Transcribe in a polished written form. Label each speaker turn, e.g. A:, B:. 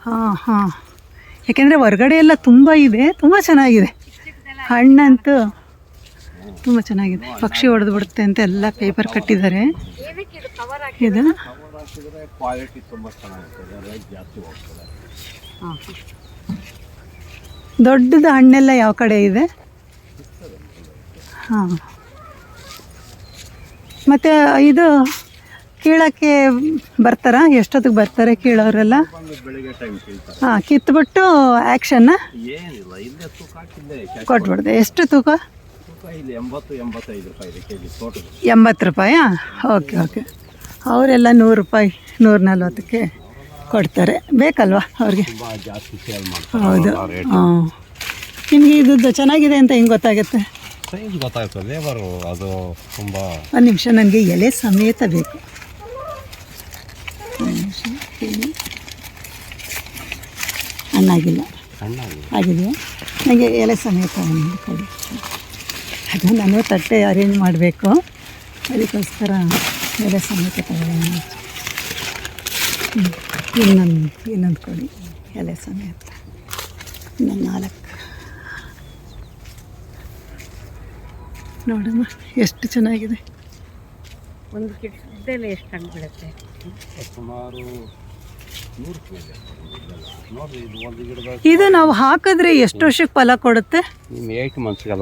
A: ಹಾಂ ಹಾಂ, ಯಾಕೆಂದರೆ ಹೊರಗಡೆ ಎಲ್ಲ ತುಂಬ ಇದೆ, ತುಂಬ ಚೆನ್ನಾಗಿದೆ. ಹಣ್ಣಂತೂ ತುಂಬ ಚೆನ್ನಾಗಿದೆ. ಪಕ್ಷಿ ಹೊಡೆದು ಬಿಡುತ್ತೆ ಅಂತ ಎಲ್ಲ ಪೇಪರ್ ಕಟ್ಟಿದ್ದಾರೆ. ಇದು ದೊಡ್ಡದು ಹಣ್ಣೆಲ್ಲ ಯಾವ ಕಡೆ ಇದೆ? ಹಾಂ, ಮತ್ತು ಇದು ಕೀಳೋಕ್ಕೆ ಬರ್ತಾರಾ? ಎಷ್ಟೊತ್ತಿಗೆ ಬರ್ತಾರೆ ಕೀಳೋರೆಲ್ಲ? ಹಾಂ, ಕಿತ್ಬಿಟ್ಟು ಆ್ಯಕ್ಷನ್ನ ಕೊಟ್ಬಿಡ್ದೆ. ಎಷ್ಟು ತೂಕ? 80 ರೂಪಾಯಾ? Okay okay. ಅವರೆಲ್ಲ 100 ರೂಪಾಯಿ 140ಕ್ಕೆ ಕೊಡ್ತಾರೆ. ಬೇಕಲ್ವಾ ಅವ್ರಿಗೆ? ಹೌದು. ಹಾಂ, ನಿಮಗೆ ಇದು ಚೆನ್ನಾಗಿದೆ ಅಂತ ಹೆಂಗೆ ಗೊತ್ತಾಗುತ್ತೆ?
B: ಗೊತ್ತಾಗ್ತದೆ ಅದು ತುಂಬ.
A: ಒಂದು ನಿಮಿಷ, ನನಗೆ ಎಲೆ ಸಮೇತ ಬೇಕು. ಹಣ್ಣಾಗಿಲ್ಲ. ಆಗಿದೆಯಾ? ನನಗೆ ಎಲೆ ಸಮೇತ ಒಂದು ಕೊಡಿ. ಅದು ನಾನು ತಟ್ಟೆ ಅರೇಂಜ್ ಮಾಡಬೇಕು, ಅದಕ್ಕೋಸ್ಕರ ಎಲೆ ಸಮೇತ ತಗೊಳ್ಳೋಣ. ಇನ್ನೊಂದು ಕೊಡಿ ಎಲೆ ಸಮೇತ. ಇನ್ನೊಂದು 4 ನೋಡಮ್ಮ ಎಷ್ಟು ಚೆನ್ನಾಗಿದೆ.
C: ಒಂದು ಗಿಡದಲ್ಲಿ ಎಷ್ಟು ಹಣ್ಣು ಬಿಡುತ್ತೆ?
B: ಸುಮಾರು 100 ನೋಡಿರಿ. ಇದು ಒಂದು ಗಿಡದ
A: ಇದು ನಾವು ಹಾಕಿದ್ರೆ ಎಷ್ಟು ವರ್ಷಕ್ಕೆ ಫಲ ಕೊಡುತ್ತೆ?
B: 8 ಮಂತ್ಸ್ಗೆಲ್ಲ